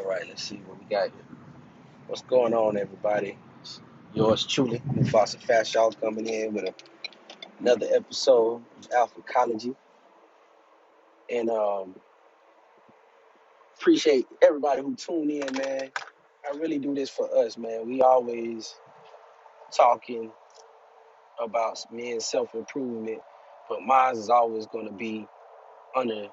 All right, let's see what we got here. What's going on, everybody? It's yours truly, Mufasa Fashaw, coming in with another episode of Alphacology. And appreciate everybody who tuned in, man. I really do this for us, man. We always talking about men's self-improvement, but mine is always going to be under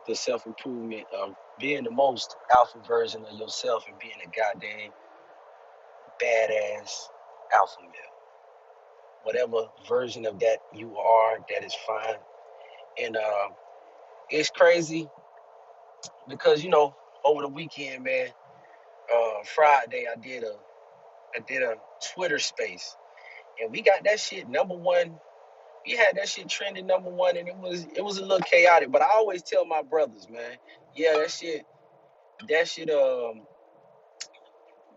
the self-improvement of being the most alpha version of yourself and being a goddamn badass alpha male. Whatever version of that you are, that is fine. And it's crazy because over the weekend, man, Friday I did a Twitter space, and we got that shit number one. We had that shit trending number one, and it was a little chaotic. But I always tell my brothers, man, yeah, that shit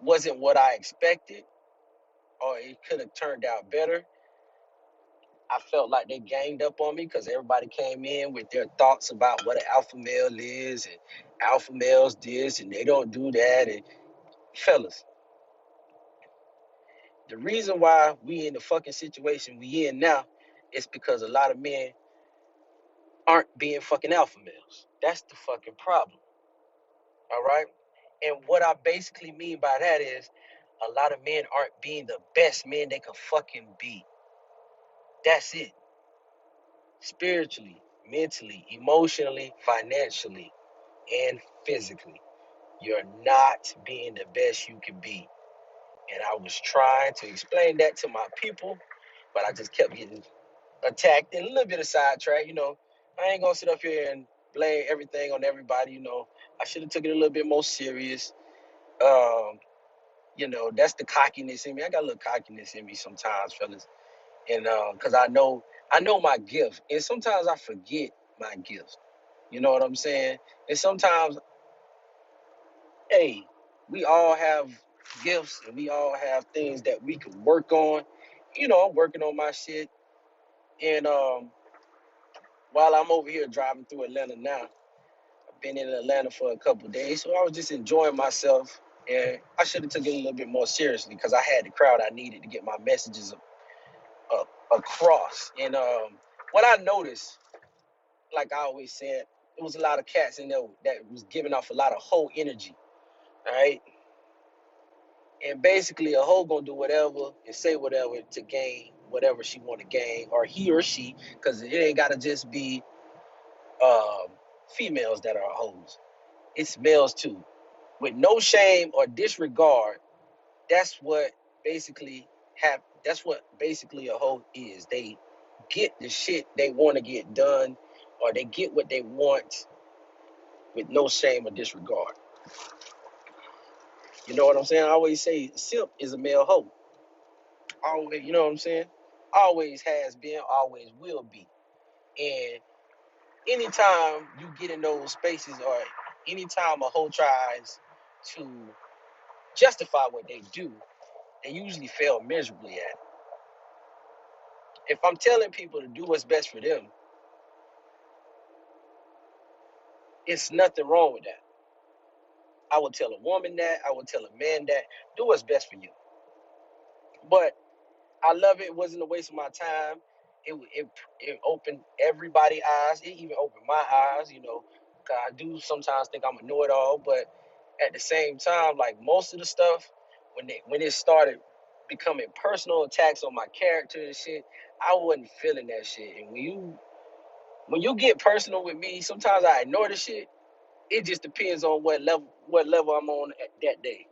wasn't what I expected, or it could have turned out better. I felt like they ganged up on me because everybody came in with their thoughts about what an alpha male is and alpha males this and they don't do that. And fellas, the reason why we in the fucking situation we in now is because a lot of men aren't being fucking alpha males. That's the fucking problem. All right. And what I basically mean by that is a lot of men aren't being the best men they could fucking be. That's it. Spiritually, mentally, emotionally, financially, and physically. You're not being the best you can be. And I was trying to explain that to my people, but I just kept getting attacked and a little bit of sidetrack. I ain't gonna sit up here and blame everything on everybody. I should have took it a little bit more serious. Um, that's the cockiness in me. I got a little cockiness in me sometimes, fellas. And because I know my gift. And sometimes I forget my gift. You know what I'm saying? And sometimes, hey, we all have gifts and we all have things that we can work on. I'm working on my shit. And while I'm over here driving through Atlanta now, I've been in Atlanta for a couple of days, so I was just enjoying myself. And I should have took it a little bit more seriously because I had the crowd I needed to get my messages across. And what I noticed, like I always said, it was a lot of cats in there that was giving off a lot of whole energy. All right. And basically, a hoe gonna do whatever and say whatever to gain whatever she want to gain, or he or she, because it ain't gotta just be um, females that are hoes. It's males too, with no shame or disregard. That's what basically That's what basically a hoe is. They get the shit they want to get done, or they get what they want with no shame or disregard. You know what I'm saying? I always say simp is a male hoe. Always, you know what I'm saying? Always has been, always will be. And anytime you get in those spaces, or anytime a hoe tries to justify what they do, they usually fail miserably at it. If I'm telling people to do what's best for them, it's nothing wrong with that. I would tell a woman that, I would tell a man that, do what's best for you. But I love it. It wasn't a waste of my time. It opened everybody's eyes. It even opened my eyes, 'cause I do sometimes think I'm a know-it-all, but at the same time, like most of the stuff, when it started becoming personal attacks on my character and shit, I wasn't feeling that shit. And when you get personal with me, sometimes I ignore the shit. It just depends on what level I'm on at that day.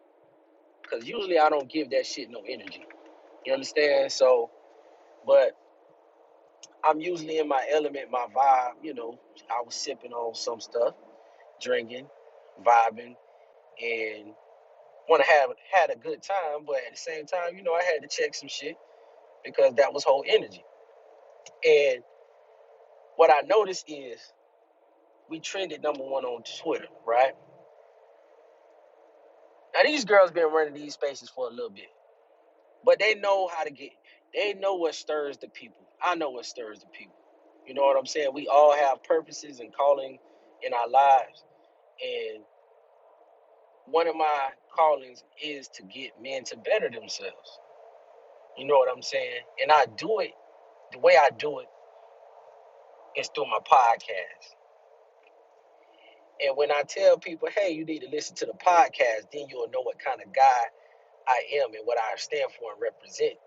Because usually I don't give that shit no energy. You understand? So, but I'm usually in my element, my vibe. I was sipping on some stuff, drinking, vibing, and want to have had a good time. But at the same time, I had to check some shit because that was whole energy. And what I noticed is we trended number one on Twitter, right? Now these girls been running these spaces for a little bit, but they know how to get. They know what stirs the people. I know what stirs the people. You know what I'm saying? We all have purposes and calling in our lives. And one of my callings is to get men to better themselves. You know what I'm saying? And I do it, the way I do it is through my podcast. And when I tell people, hey, you need to listen to the podcast, then you'll know what kind of guy I am and what I stand for and represent.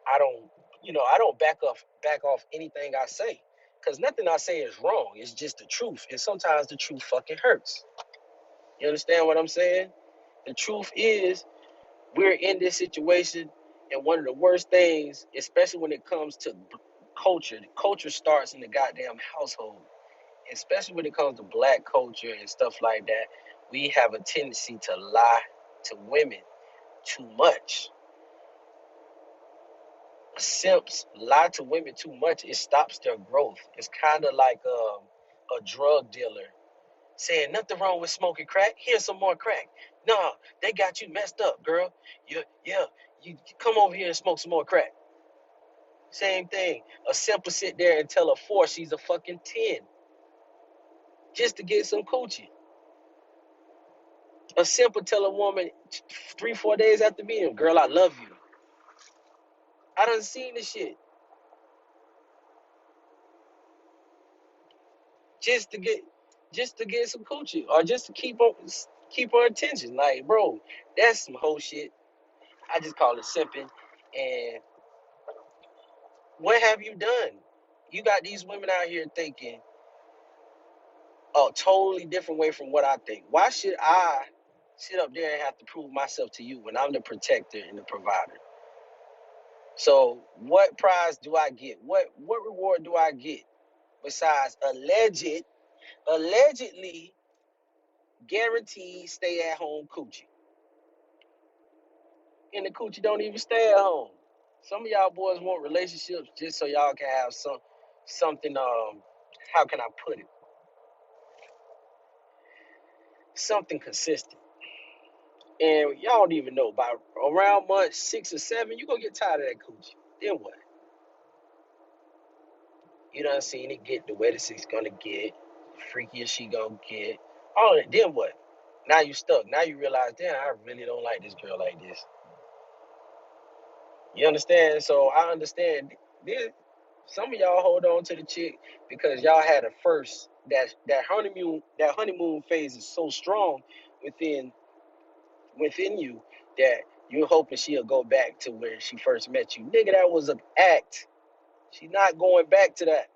I don't, I don't back off anything I say. Because nothing I say is wrong. It's just the truth. And sometimes the truth fucking hurts. You understand what I'm saying? The truth is we're in this situation, and one of the worst things, especially when it comes to culture, the culture starts in the goddamn household. Especially when it comes to black culture and stuff like that, we have a tendency to lie to women too much. Simps lie to women too much. It stops their growth. It's kind of like a drug dealer saying nothing wrong with smoking crack. Here's some more crack. No, they got you messed up, girl. You come over here and smoke some more crack. Same thing. A simp will sit there and tell a 4 she's a fucking 10 just to get some coochie. A simp will tell a woman 3-4 days after meeting, girl, I love you. I done seen this shit. Just to get some coochie or just to keep her attention. Like, bro, that's some whole shit. I just call it simping. And what have you done? You got these women out here thinking a totally different way from what I think. Why should I sit up there and have to prove myself to you when I'm the protector and the provider? So what prize do I get? What reward do I get besides allegedly guaranteed stay at home coochie? And the coochie don't even stay at home. Some of y'all boys want relationships just so y'all can have something. How can I put it? Something consistent. And y'all don't even know, by around month 6 or 7, you gonna get tired of that coochie. Then what? You done seen it get the wettest it's gonna get, freakiest she gonna get. All of that. Then what? Now you stuck. Now you realize, damn, I really don't like this girl like this. You understand? So I understand. Some of y'all hold on to the chick because y'all had a first. That honeymoon phase is so strong within you that you're hoping she'll go back to where she first met you. Nigga, that was an act. She's not going back to that.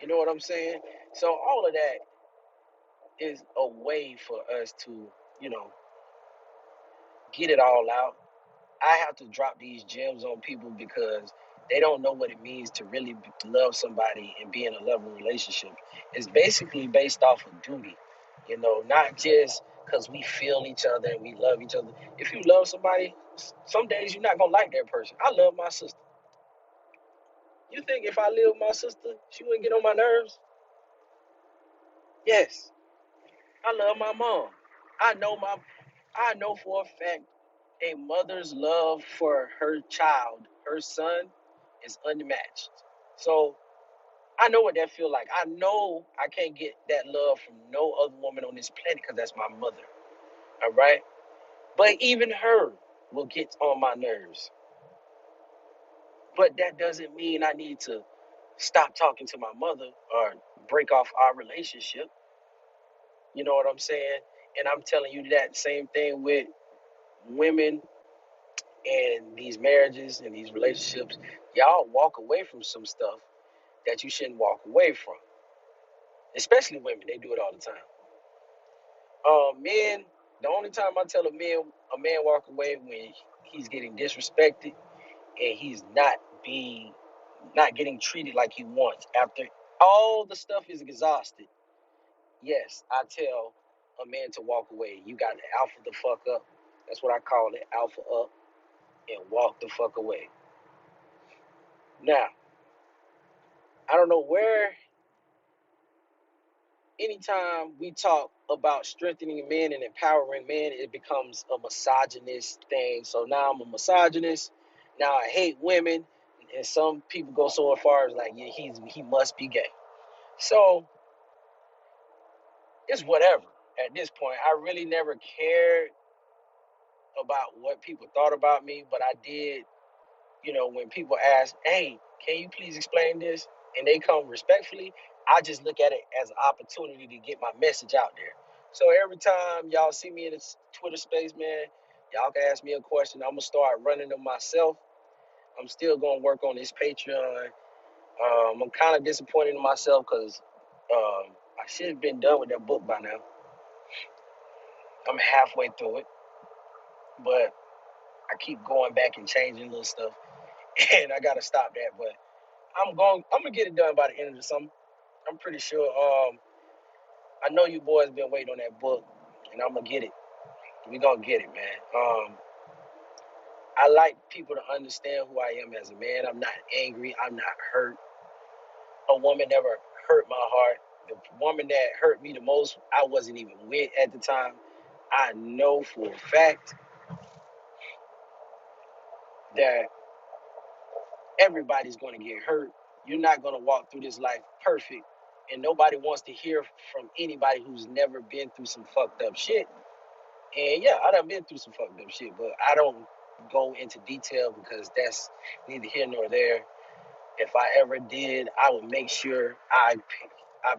You know what I'm saying? So all of that is a way for us to, you know, get it all out. I have to drop these gems on people because they don't know what it means to really love somebody and be in a loving relationship. It's basically based off of duty, not just because we feel each other and we love each other. If you love somebody, some days you're not going to like that person. I love my sister. You think if I lived with my sister, she wouldn't get on my nerves? Yes. I love my mom. I know I know for a fact a mother's love for her child, her son, is unmatched. So I know what that feel like. I know I can't get that love from no other woman on this planet because that's my mother. All right? But even her will get on my nerves. But that doesn't mean I need to stop talking to my mother or break off our relationship. You know what I'm saying? And I'm telling you that same thing with women and these marriages and these relationships. Y'all walk away from some stuff that you shouldn't walk away from. Especially women, they do it all the time. Men, the only time I tell a man walk away when he's getting disrespected and he's not getting treated like he wants after all the stuff is exhausted. Yes, I tell a man to walk away. You got to alpha the fuck up. That's what I call it, alpha up, and walk the fuck away. Now, I don't know where, anytime we talk about strengthening men and empowering men, it becomes a misogynist thing. So now I'm a misogynist. Now I hate women. And some people go so far as like, yeah, he must be gay. So it's whatever. at this point. I really never cared about what people thought about me, but I did, when people ask, hey, can you please explain this? And they come respectfully, I just look at it as an opportunity to get my message out there. So every time y'all see me in this Twitter space, man, y'all can ask me a question. I'm going to start running them myself. I'm still going to work on this Patreon. I'm kind of disappointed in myself because I should have been done with that book by now. I'm halfway through it, but I keep going back and changing little stuff, and I gotta stop that. But I'm gonna get it done by the end of the summer. I'm pretty sure. I know you boys been waiting on that book, and I'm gonna get it. We gonna get it, man. I like people to understand who I am as a man. I'm not angry. I'm not hurt. A woman never hurt my heart. The woman that hurt me the most, I wasn't even with at the time. I know for a fact that everybody's going to get hurt. You're not going to walk through this life perfect. And nobody wants to hear from anybody who's never been through some fucked up shit. And yeah, I done been through some fucked up shit, but I don't go into detail because that's neither here nor there. If I ever did, I would make sure I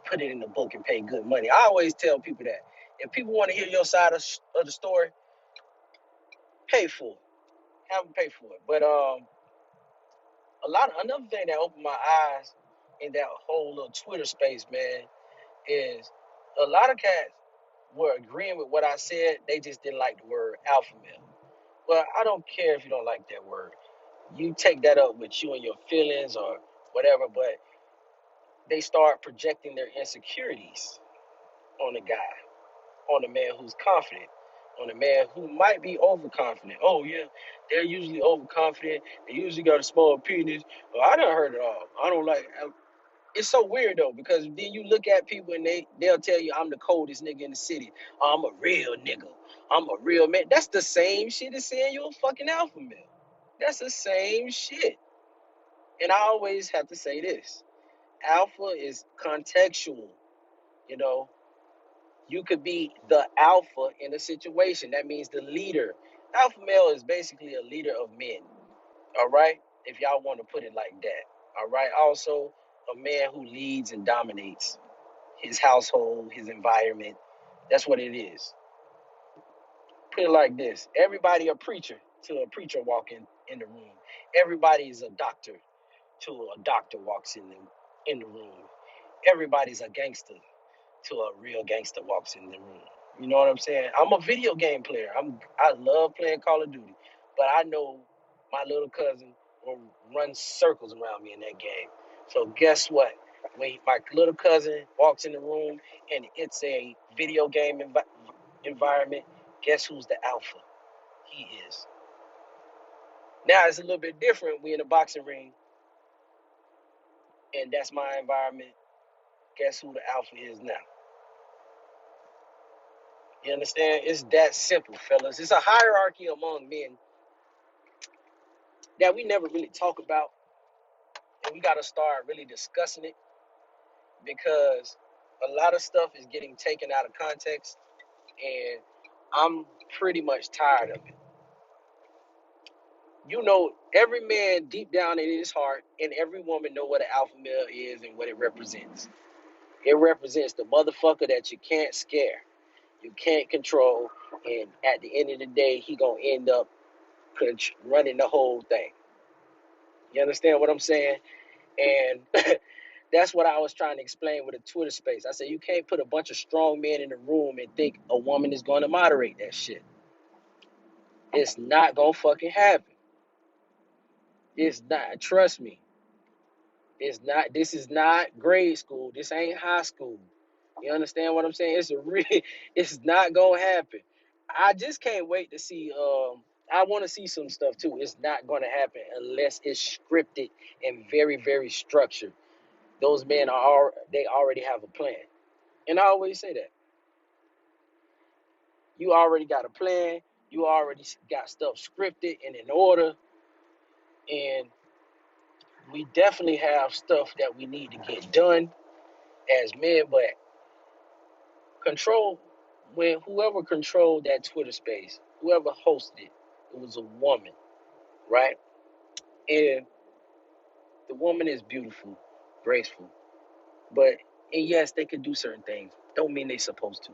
put it in the book and pay good money. I always tell people that if people want to hear your side of the story, pay for it. Have them pay for it. But another thing that opened my eyes in that whole little Twitter space, man, is a lot of cats were agreeing with what I said. They just didn't like the word alpha male. Well, I don't care if you don't like that word. You take that up with you and your feelings or whatever, but they start projecting their insecurities on the guy, on the man who's confident, on the man who might be overconfident. Oh yeah, they're usually overconfident. They usually got a small penis. Well, I done heard it all. I don't like. It's so weird though because then you look at people and they'll tell you I'm the coldest nigga in the city. I'm a real nigga. I'm a real man. That's the same shit as saying you're a fucking alpha male. That's the same shit. And I always have to say this: alpha is contextual. You know, you could be the alpha in a situation. That means the leader. Alpha male is basically a leader of men. All right? If y'all want to put it like that. All right? Also, a man who leads and dominates his household, his environment. That's what it is. Put it like this. Everybody a preacher till a preacher walk in the room. Everybody is a doctor till a doctor walks in the room. Everybody's a gangster till a real gangster walks in the room. You know what I'm saying? I'm a video game player. I love playing Call of Duty, but I know my little cousin will run circles around me in that game. So guess what? When my little cousin walks in the room and it's a video game environment, guess who's the alpha? He is. Now it's a little bit different. We in a boxing ring, and that's my environment. Guess who the alpha is now? You understand? It's that simple, fellas. It's a hierarchy among men that we never really talk about, and we got to start really discussing it because a lot of stuff is getting taken out of context, and I'm pretty much tired of it. You know, every man deep down in his heart and every woman know what an alpha male is and what it represents. It represents the motherfucker that you can't scare, you can't control, and at the end of the day, he gonna end up running the whole thing. You understand what I'm saying? And that's what I was trying to explain with the Twitter space. I said, you can't put a bunch of strong men in the room and think a woman is going to moderate that shit. It's not going to fucking happen. It's not. Trust me. It's not. This is not grade school. This ain't high school. You understand what I'm saying? It's not going to happen. I just can't wait to see, I want to see some stuff too. It's not going to happen unless it's scripted and very, very structured. Those men they already have a plan. And I always say that. You already got a plan. You already got stuff scripted and in order. And we definitely have stuff that we need to get done as men, but control when whoever controlled that Twitter space, whoever hosted it, it was a woman, right? And the woman is beautiful, graceful, but and yes, they could do certain things. Don't mean they supposed to.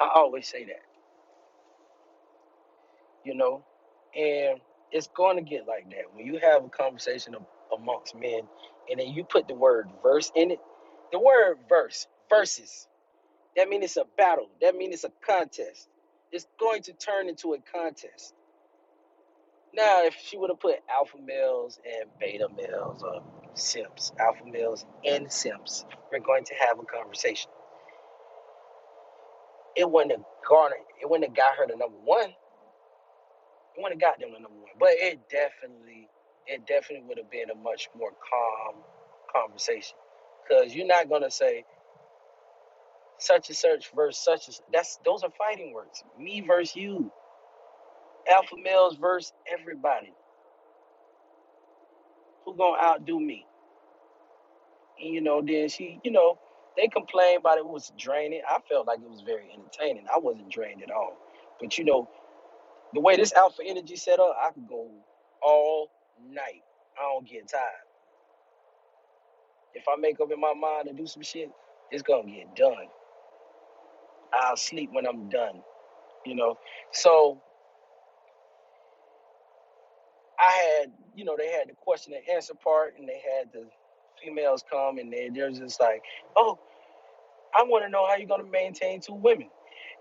I always say that, you know, and it's going to get like that when you have a conversation amongst men, and then you put the word verse in it. The word verses. That means it's a battle. That means it's a contest. It's going to turn into a contest. Now, if she would have put alpha males and beta males or simps, alpha males and simps, we're going to have a conversation. It wouldn't have garnered, it wouldn't have got her to number one. It wouldn't have got them to number one. But it definitely would have been a much more calm conversation. Because you're not gonna say such and such versus such and those are fighting words. Me versus you. Alpha males versus everybody. Who gonna outdo me? And then they complained about it was draining. I felt like it was very entertaining. I wasn't drained at all. But the way this alpha energy set up, I could go all night. I don't get tired. If I make up in my mind to do some shit, it's gonna get done. I'll sleep when I'm done. So I had, they had the question and answer part, and they had the females come, and they're just like, oh, I want to know how you're going to maintain two women.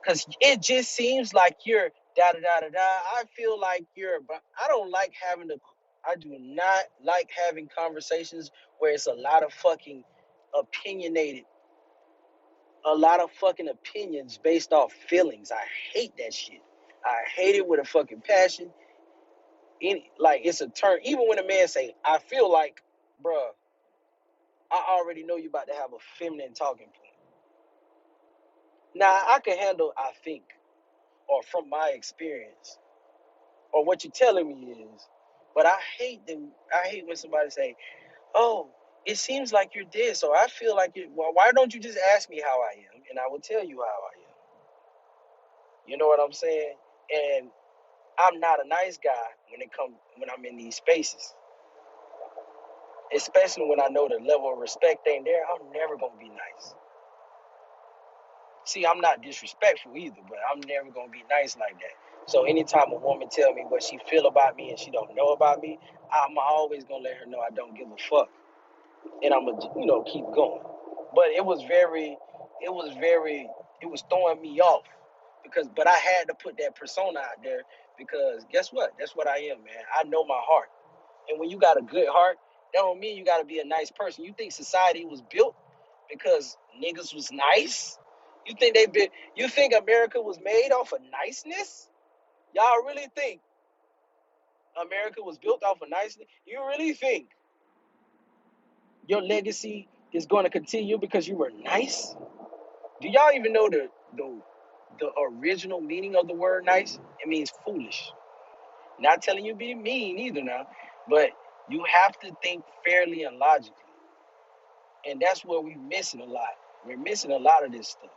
Because it just seems like you're da da da da da. I feel like but I don't like I do not like having conversations where it's a lot of fucking opinionated, a lot of fucking opinions based off feelings. I hate that shit. I hate it with a fucking passion. Like it's a turn. Even when a man say, I feel like, bruh, I already know you about to have a feminine talking point. Now I can handle I think, or from my experience, or what you're telling me is. But I hate when somebody say, "Oh, it seems like you're this," or "I feel like you." Well, why don't you just ask me how I am, and I will tell you how I am. You know what I'm saying? And I'm not a nice guy when I'm in these spaces, especially when I know the level of respect ain't there. I'm never gonna be nice. See, I'm not disrespectful either, but I'm never gonna be nice like that. So anytime a woman tell me what she feel about me and she don't know about me, I'm always gonna let her know I don't give a fuck, and I'm gonna keep going. But it was throwing me off but I had to put that persona out there because guess what? That's what I am, man. I know my heart, and when you got a good heart, that don't mean you got to be a nice person. You think society was built because niggas was nice? You think America was made off of niceness? Y'all really think America was built off of niceness? You really think your legacy is going to continue because you were nice? Do y'all even know the original meaning of the word nice? It means foolish. Not telling you be mean either now, but you have to think fairly and logically. And that's where we're missing a lot. We're missing a lot of this stuff.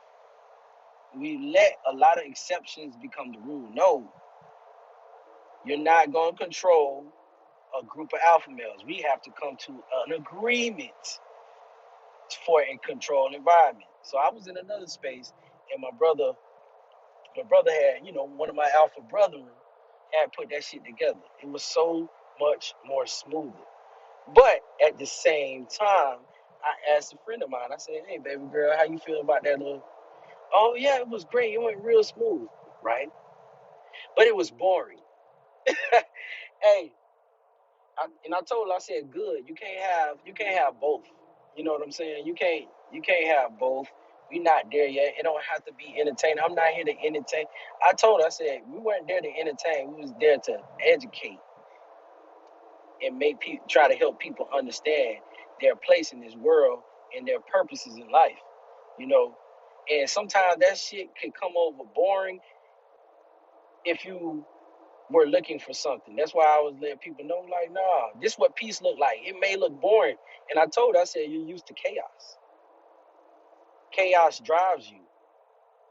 We let a lot of exceptions become the rule. No, you're not going to control a group of alpha males. We have to come to an agreement for a controlled environment. So I was in another space, and my brother had, one of my alpha brethren had put that shit together. It was so much more smoother. But at the same time, I asked a friend of mine, I said, hey, baby girl, how you feel about that little? Oh, yeah, it was great. It went real smooth, right? But it was boring. Hey, and I told her, I said, good. You can't have both. You know what I'm saying? You can't have both. We not there yet. It don't have to be entertaining. I'm not here to entertain. I told her, I said, we weren't there to entertain. We was there to educate and make people try to help people understand their place in this world and their purposes in life. You know, and sometimes that shit can come over boring if you were looking for something. That's why I was letting people know, like, nah, this is what peace look like. It may look boring. And I told her, I said, you're used to chaos. Chaos drives you.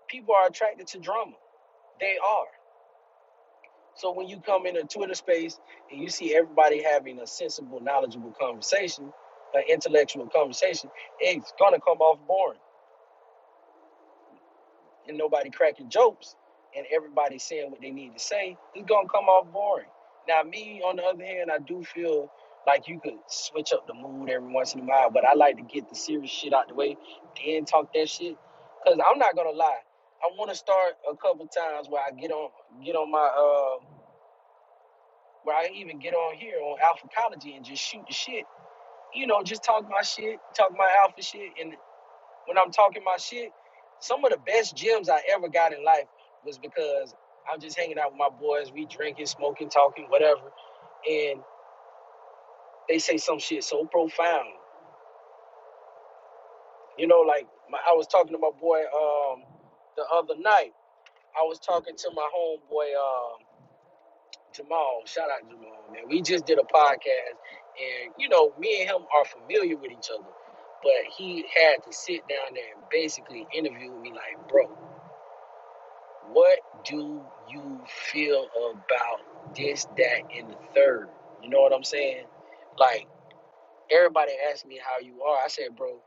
People are attracted to drama. They are. So when you come in a Twitter space and you see everybody having a sensible, knowledgeable conversation, an intellectual conversation, it's gonna come off boring. And nobody cracking jokes and everybody saying what they need to say, it's gonna come off boring. Now, me on the other hand, I do feel like you could switch up the mood every once in a while, but I like to get the serious shit out the way, then talk that shit. Cause I'm not gonna lie, I want to start a couple times where I get on my where I even get on here on Alphacology and just shoot the shit. You know, just talk my shit, talk my alpha shit, and when I'm talking my shit, some of the best gems I ever got in life was because I'm just hanging out with my boys, we drinking, smoking, talking, whatever, and they say some shit so profound. You know, like I was talking to my boy the other night. I was talking to my homeboy Jamal. Shout out Jamal, man. We just did a podcast, and you know, me and him are familiar with each other, but he had to sit down there and basically interview me, like, bro, what do you feel about this, that, and the third? You know what I'm saying? Like, everybody asked me how you are. I said, bro,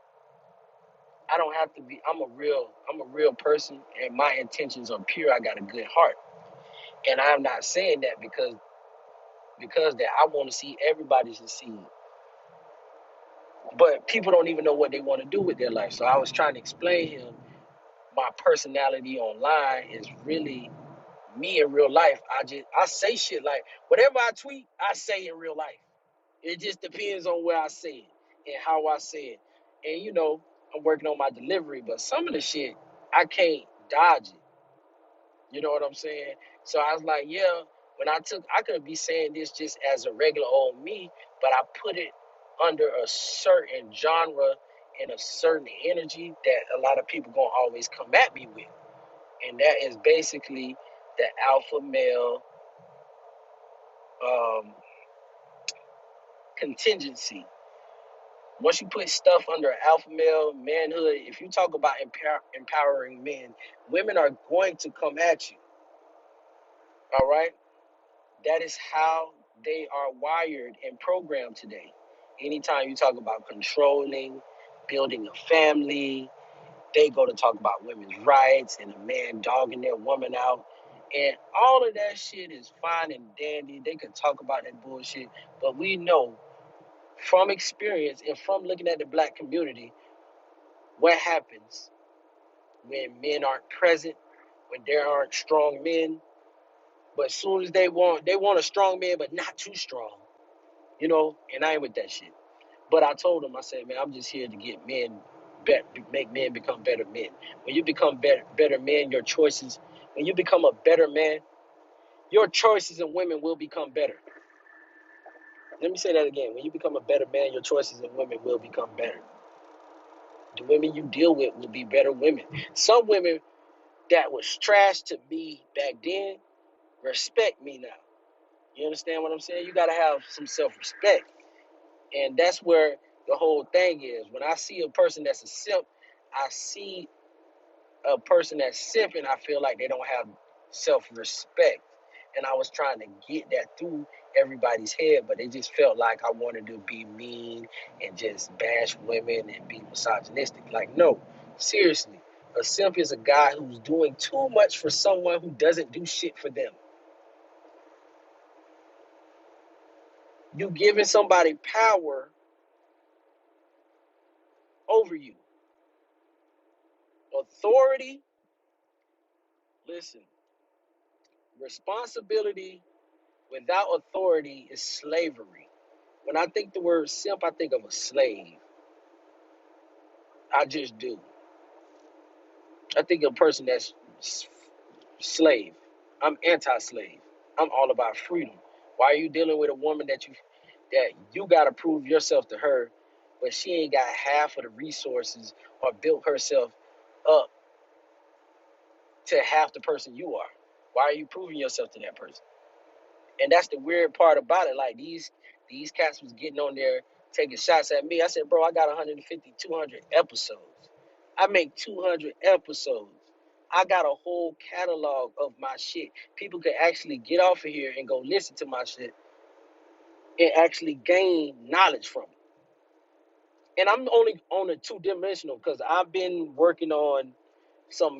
I don't have to be. I'm a real person, and my intentions are pure. I got a good heart, and I'm not saying that because that I want to see everybody succeed. But people don't even know what they want to do with their life. So I was trying to explain him my personality online is really me in real life. I say shit like whatever I tweet, I say in real life. It just depends on where I say it and how I say it. And you know, I'm working on my delivery, but some of the shit I can't dodge it. You know what I'm saying? So I was like, yeah, I could be saying this just as a regular old me, but I put it under a certain genre and a certain energy that a lot of people gonna always come at me with. And that is basically the alpha male um, contingency. Once you put stuff under alpha male manhood, if you talk about empowering men, women are going to come at you. All right? That is how they are wired and programmed today. Anytime you talk about controlling, building a family, they go to talk about women's rights and a man dogging their woman out. And all of that shit is fine and dandy. They can talk about that bullshit. But we know from experience and from looking at the black community what happens when men aren't present, when there aren't strong men. But as soon as they want a strong man, but not too strong. You know, and I ain't with that shit. But I told him, I said, man, I'm just here to get men better, make men become better men. When you become better men, when you become a better man, your choices in women will become better. Let me say that again. When you become a better man, your choices in women will become better. The women you deal with will be better women. Some women that was trash to me back then respect me now. You understand what I'm saying? You got to have some self-respect. And that's where the whole thing is. When I see a person that's a simp, I see a person that's simping, I feel like they don't have self-respect. And I was trying to get that through everybody's head, but they just felt like I wanted to be mean and just bash women and be misogynistic. Like, no, seriously. A simp is a guy who's doing too much for someone who doesn't do shit for them. You giving somebody power over you. Authority, listen, responsibility without authority is slavery. When I think the word simp, I think of a slave. I just do. I think of a person that's slave. I'm anti-slave. I'm all about freedom. Why are you dealing with a woman that you gotta prove yourself to her, but she ain't got half of the resources or built herself up to half the person you are? Why are you proving yourself to that person? And that's the weird part about it. Like these cats was getting on there taking shots at me. I said, bro, I got 150, 200 episodes. I make 200 episodes. I got a whole catalog of my shit. People can actually get off of here and go listen to my shit and actually gain knowledge from it. And I'm only on a two-dimensional because I've been working on some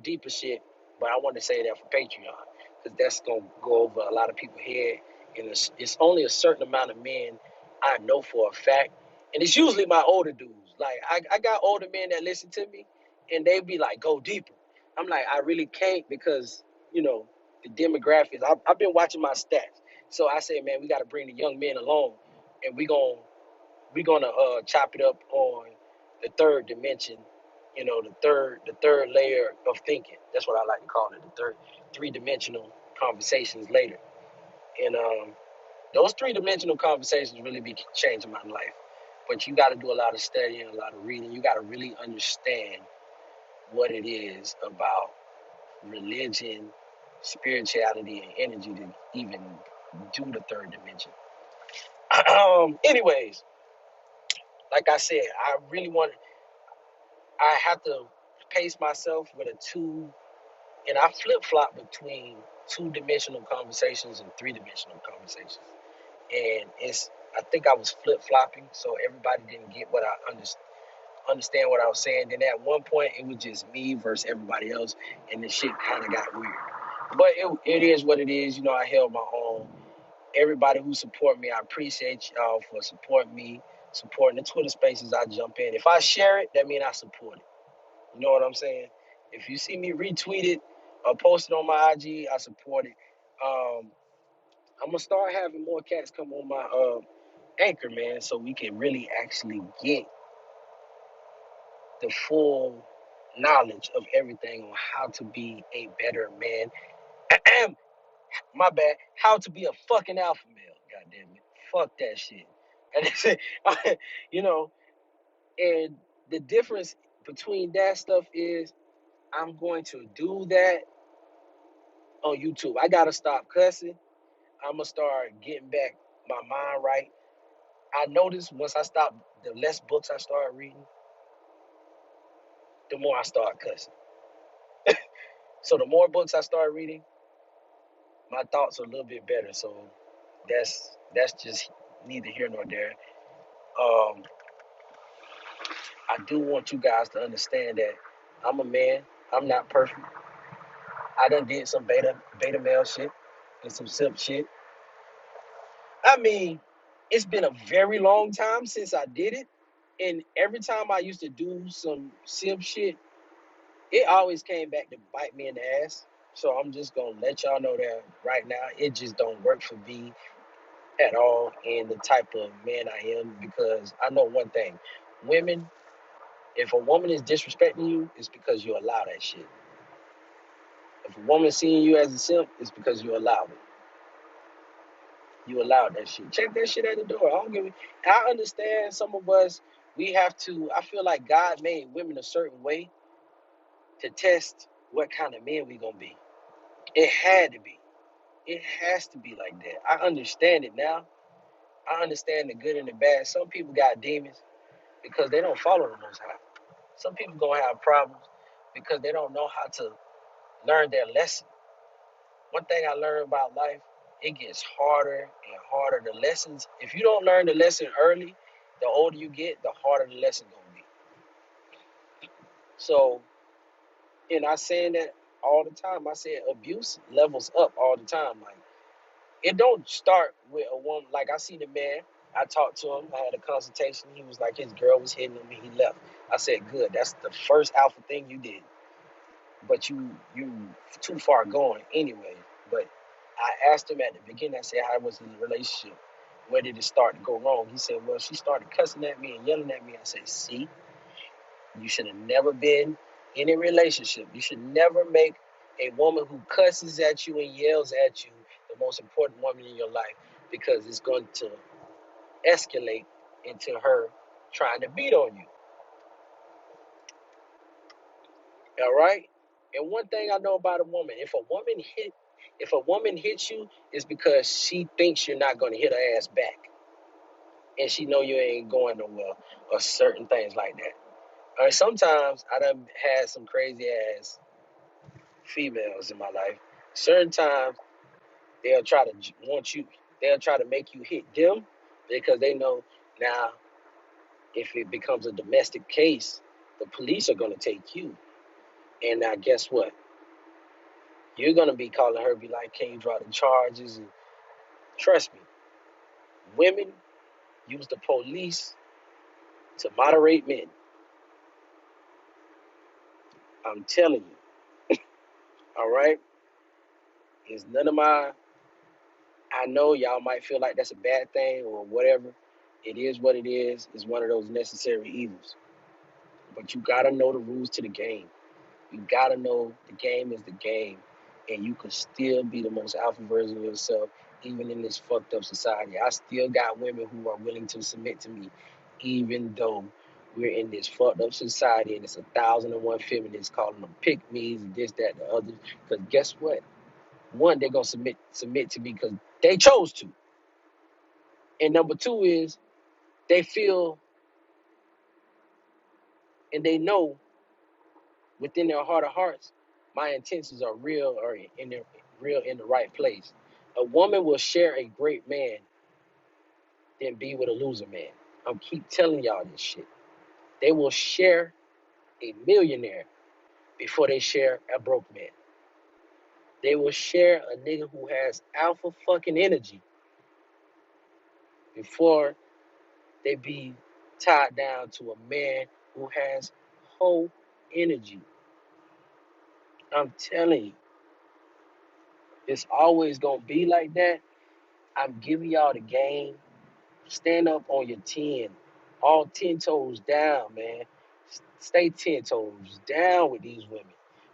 deeper shit, but I want to say that for Patreon because that's gonna go over a lot of people's head, and it's only a certain amount of men I know for a fact, and it's usually my older dudes. Like I got older men that listen to me, and they be like, "Go deeper." I'm like, I really can't because the demographics. I've been watching my stats, so I said, man, we got to bring the young men along, and we're gonna chop it up on the third dimension, the third layer of thinking. That's what I like to call it, the third three-dimensional conversations later. And those three-dimensional conversations really be changing my life. But you got to do a lot of studying, a lot of reading. You got to really understand what it is about religion, spirituality, and energy to even do the third dimension. Anyways, like I said, I have to pace myself with a two, and I flip flop between two-dimensional conversations and three-dimensional conversations. And I think I was flip flopping, so everybody didn't get what I understand what I was saying. Then at one point, it was just me versus everybody else, and the shit kind of got weird. But it is what it is. I held my own. Everybody who support me, I appreciate y'all for supporting me, supporting the Twitter spaces I jump in. If I share it, that means I support it. You know what I'm saying? If you see me retweet it or post it on my IG, I support it. Um, I'm gonna start having more cats come on my anchor, man, so we can really actually get the full knowledge of everything on how to be a better man. My bad. How to be a fucking alpha male. God damn it. Fuck that shit. And it's, you know, and the difference between that stuff is I'm going to do that on YouTube. I gotta stop cussing. I'm gonna start getting back my mind right. I noticed once I stop, the less books I start reading, the more I start cussing. So the more books I start reading, my thoughts are a little bit better. So that's just neither here nor there. Um, I do want you guys to understand that I'm a man. I'm not perfect. I done did some beta male shit and some simp shit. I mean, it's been a very long time since I did it. And every time I used to do some simp shit, it always came back to bite me in the ass. So I'm just gonna let y'all know that right now it just don't work for me at all and the type of man I am because I know one thing. Women, if a woman is disrespecting you, it's because you allow that shit. If a woman seeing you as a simp, it's because you allowed it. You allowed that shit. Check that shit at the door. I don't give it. I understand some of us, we have to, I feel like God made women a certain way to test what kind of men we gonna be. It had to be. It has to be like that. I understand it now. I understand the good and the bad. Some people got demons because they don't follow the Most High. Some people gonna have problems because they don't know how to learn their lesson. One thing I learned about life, it gets harder and harder. The lessons, if you don't learn the lesson early, the older you get, the harder the lesson gonna be. So, and I saying that all the time. I said abuse levels up all the time. Like it don't start with a woman. Like I see the man. I talked to him. I had a consultation. He was like his girl was hitting him and he left. I said, good. That's the first alpha thing you did. But you too far going anyway. But I asked him at the beginning. I said, how was the relationship? Where did it start to go wrong? He said, well, she started cussing at me and yelling at me. I said, see, you should have never been in a relationship. You should never make a woman who cusses at you and yells at you the most important woman in your life because it's going to escalate into her trying to beat on you. All right? And one thing I know about a woman, if a woman hits you, it's because she thinks you're not going to hit her ass back. And she know you ain't going nowhere or certain things like that. All right, sometimes I done had some crazy ass. females in my life. Certain times they'll try to want you. They'll try to make you hit them because they know now if it becomes a domestic case, the police are gonna take you. And now guess what? You're gonna be calling her, be like, "Can you drop the charges?" And trust me, women use the police to moderate men. I'm telling you. All right, it's none of my. I know y'all might feel like that's a bad thing or whatever. It is what it is. It's one of those necessary evils. But you gotta know the rules to the game. You gotta know the game is the game, and you can still be the most alpha version of yourself, even in this fucked up society. I still got women who are willing to submit to me, even though we're in this fucked up society and it's 1,001 feminists calling them pick me's and this, that, the other. Because guess what? One, they're gonna submit to me because they chose to, and number two is they feel and they know within their heart of hearts, my intentions are real or in their real in the right place. A woman will share a great man than be with a loser man. I'm keep telling y'all this shit. They will share a millionaire before they share a broke man. They will share a nigga who has alpha fucking energy before they be tied down to a man who has whole energy. I'm telling you, it's always gonna be like that. I'm giving y'all the game. Stand up on your 10. All 10 toes down, man. Stay 10 toes down with these women.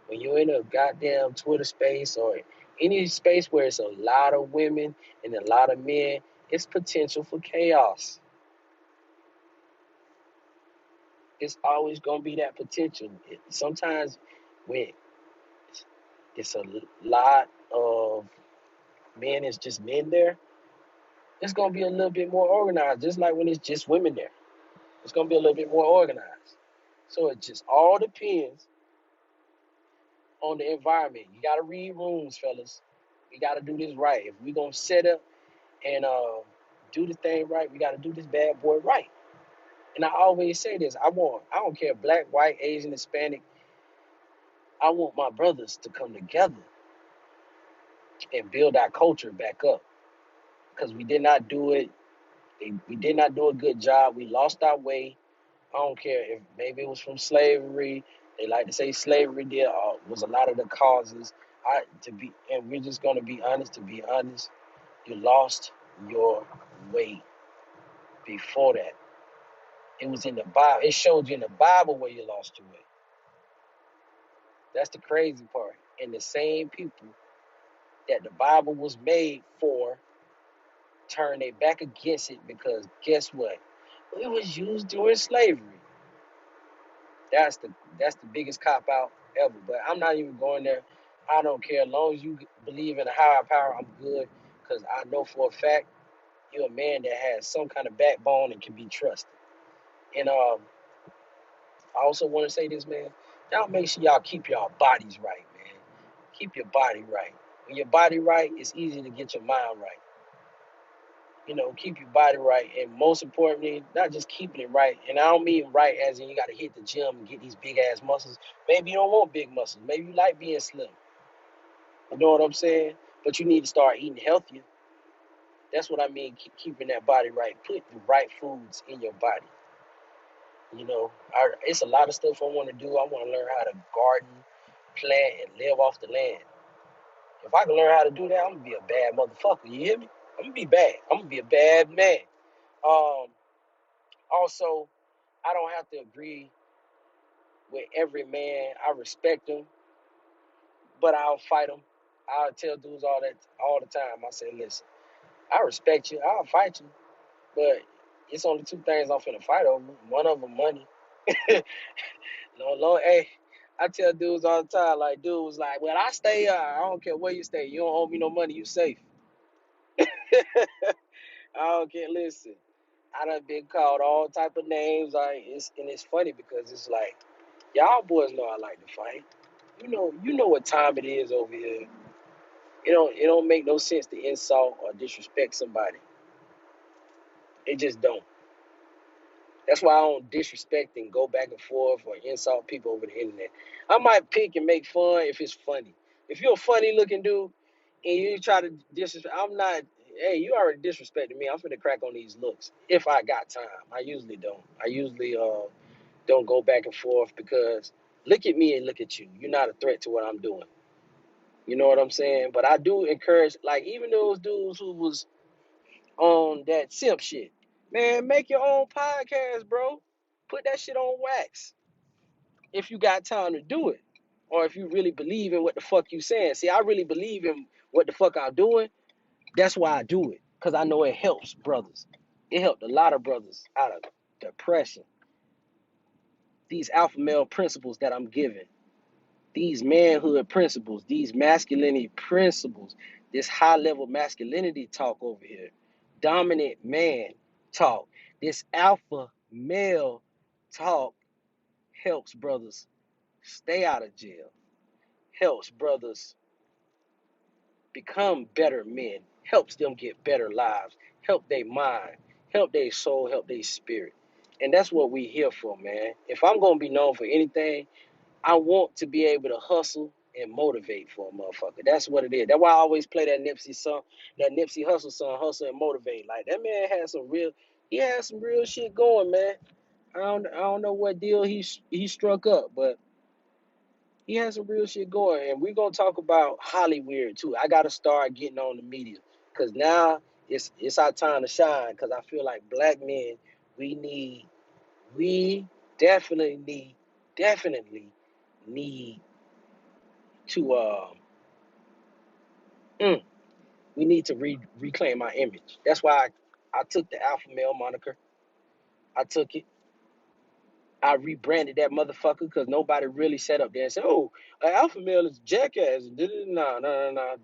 When you're in a goddamn Twitter space or any space where it's a lot of women and a lot of men, it's potential for chaos. It's always going to be that potential. Sometimes when it's a lot of men, it's just men there, it's going to be a little bit more organized, just like when it's just women there. It's going to be a little bit more organized. So it just all depends on the environment. You got to read rooms, fellas. We got to do this right. If we going to set up and do the thing right, we got to do this bad boy right. And I always say this. I don't care, black, white, Asian, Hispanic. I want my brothers to come together and build our culture back up. Because we did not do it. We did not do a good job. We lost our way. I don't care if maybe it was from slavery. They like to say slavery did was a lot of the causes. And we're just gonna be honest. To be honest, you lost your way before that. It was in the Bible. It showed you in the Bible where you lost your way. That's the crazy part. And the same people that the Bible was made for turn their back against it because guess what? It was used during slavery. That's the that's the biggest cop out ever. But I'm not even going there. I don't care. As long as you believe in a higher power, I'm good. Because I know for a fact you're a man that has some kind of backbone and can be trusted. And I also want to say this, man. Y'all make sure y'all keep y'all bodies right, man. Keep your body right. When your body right, it's easy to get your mind right. Keep your body right. And most importantly, not just keeping it right. And I don't mean right as in you got to hit the gym and get these big ass muscles. Maybe you don't want big muscles. Maybe you like being slim. You know what I'm saying? But you need to start eating healthier. That's what I mean, keeping that body right. Put the right foods in your body. It's a lot of stuff I want to do. I want to learn how to garden, plant, and live off the land. If I can learn how to do that, I'm going to be a bad motherfucker. You hear me? I'm going to be bad. I'm going to be a bad man. Um, Also, I don't have to agree with every man. I respect them, but I'll fight them. I'll tell dudes all the time. I say, listen, I respect you. I'll fight you, but it's only two things I'm finna fight over. One of them, money. No, Lord, hey, I tell dudes all the time, like, dudes, like, well, I stay. I don't care where you stay. You don't owe me no money. You safe. I don't care. Listen, I done been called all type of names. And it's funny because it's like, y'all boys know I like to fight. You know what time it is over here. It don't make no sense to insult or disrespect somebody. It just don't. That's why I don't disrespect and go back and forth or insult people over the internet. I might pick and make fun if it's funny. If you're a funny looking dude and you try to disrespect, I'm not. Hey, you already disrespected me. I'm finna crack on these looks if I got time. I usually don't. I usually don't go back and forth because look at me and look at you. You're not a threat to what I'm doing. You know what I'm saying? But I do encourage, like, even those dudes who was on that simp shit, man, make your own podcast, bro. Put that shit on wax if you got time to do it, or if you really believe in what the fuck you saying. See, I really believe in what the fuck I'm doing. That's why I do it, cause I know it helps brothers. It helped a lot of brothers out of depression. These alpha male principles that I'm giving, these manhood principles, these masculinity principles, this high level masculinity talk over here, dominant man talk, this alpha male talk helps brothers stay out of jail, helps brothers become better men, helps them get better lives, help their mind, help their soul, help their spirit. And that's what we here for, man. If I'm going to be known for anything, I want to be able to hustle and motivate for a motherfucker. That's what it is. That's why I always play that Nipsey song, that Nipsey Hustle song, Hustle and Motivate. Like, that man he had some real shit going, man. I don't know what deal he struck up, but he has some real shit going. And we're gonna talk about Hollywood too. I gotta start getting on the media. Cause now it's our time to shine. Cause I feel like black men, we need we definitely need to mm, we need to reclaim our image. That's why I took the alpha male moniker. I took it. I rebranded that motherfucker because nobody really sat up there and said, "Oh, an alpha male is a jackass." No, no, no, no.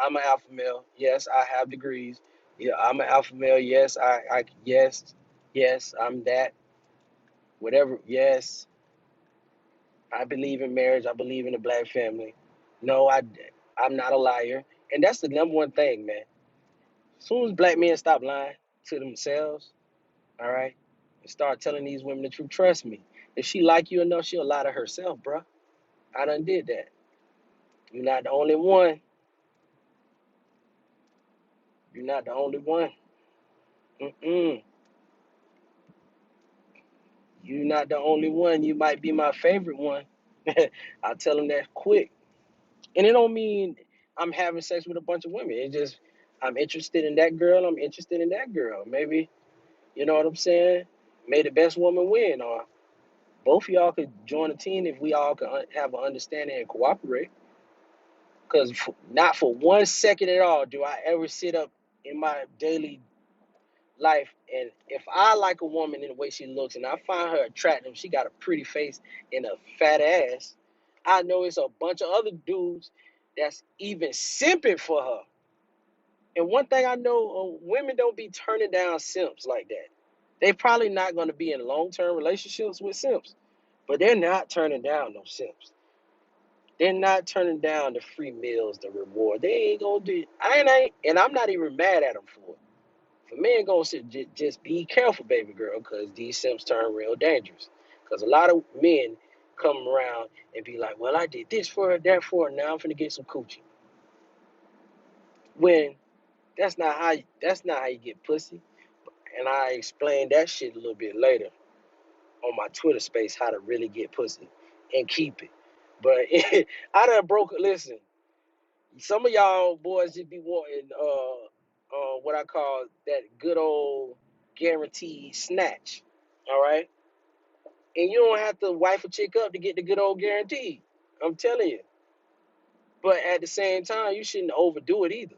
I'm an alpha male. Yes, I have degrees. Yeah, I'm an alpha male. Yes, yes, I'm that. Whatever. Yes, I believe in marriage. I believe in the black family. No, I'm not a liar. And that's the number one thing, man. As soon as black men stop lying to themselves, all right, and start telling these women the truth, trust me. If she like you enough, she'll lie to herself, bro. I done did that. You're not the only one. You're not the only one. Mm-mm. You're not the only one. You might be my favorite one. I tell them that quick. And it don't mean I'm having sex with a bunch of women. It just I'm interested in that girl. I'm interested in that girl. Maybe, you know what I'm saying? May the best woman win, or both of y'all could join a team if we all could have an understanding and cooperate. Because not for 1 second at all do I ever sit up in my daily life, and if I like a woman in the way she looks and I find her attractive, she got a pretty face and a fat ass, I know it's a bunch of other dudes that's even simping for her. And one thing I know, women don't be turning down simps like that. They probably not going to be in long-term relationships with simps, but they're not turning down no simps. They're not turning down the free meals, the reward. They ain't gonna do it. And I'm not even mad at them for it. For men gonna say, just be careful, baby girl, because these simps turn real dangerous. Because a lot of men come around and be like, well, I did this for her, that for her, now I'm finna get some coochie. When that's not how you get pussy. And I explained that shit a little bit later on my Twitter space, how to really get pussy and keep it. But I done broke it. Listen, some of y'all boys just be wanting what I call that good old guaranteed snatch. All right. And you don't have to wife a chick up to get the good old guarantee. I'm telling you. But at the same time, you shouldn't overdo it either.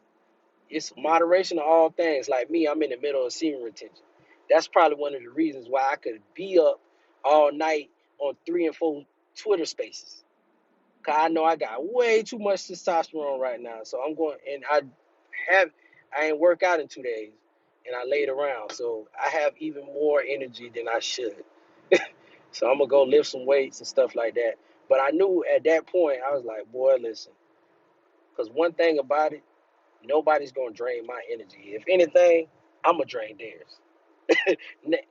It's moderation of all things. Like me, I'm in the middle of semen retention. That's probably one of the reasons why I could be up all night on 3 and 4 Twitter spaces. Cause I know I got way too much testosterone right now. So I'm going, and I ain't work out in 2 days, and I laid around. So I have even more energy than I should. So I'm gonna go lift some weights and stuff like that. But I knew at that point, I was like, boy, listen, because one thing about it, nobody's going to drain my energy. If anything, I'm going to drain theirs.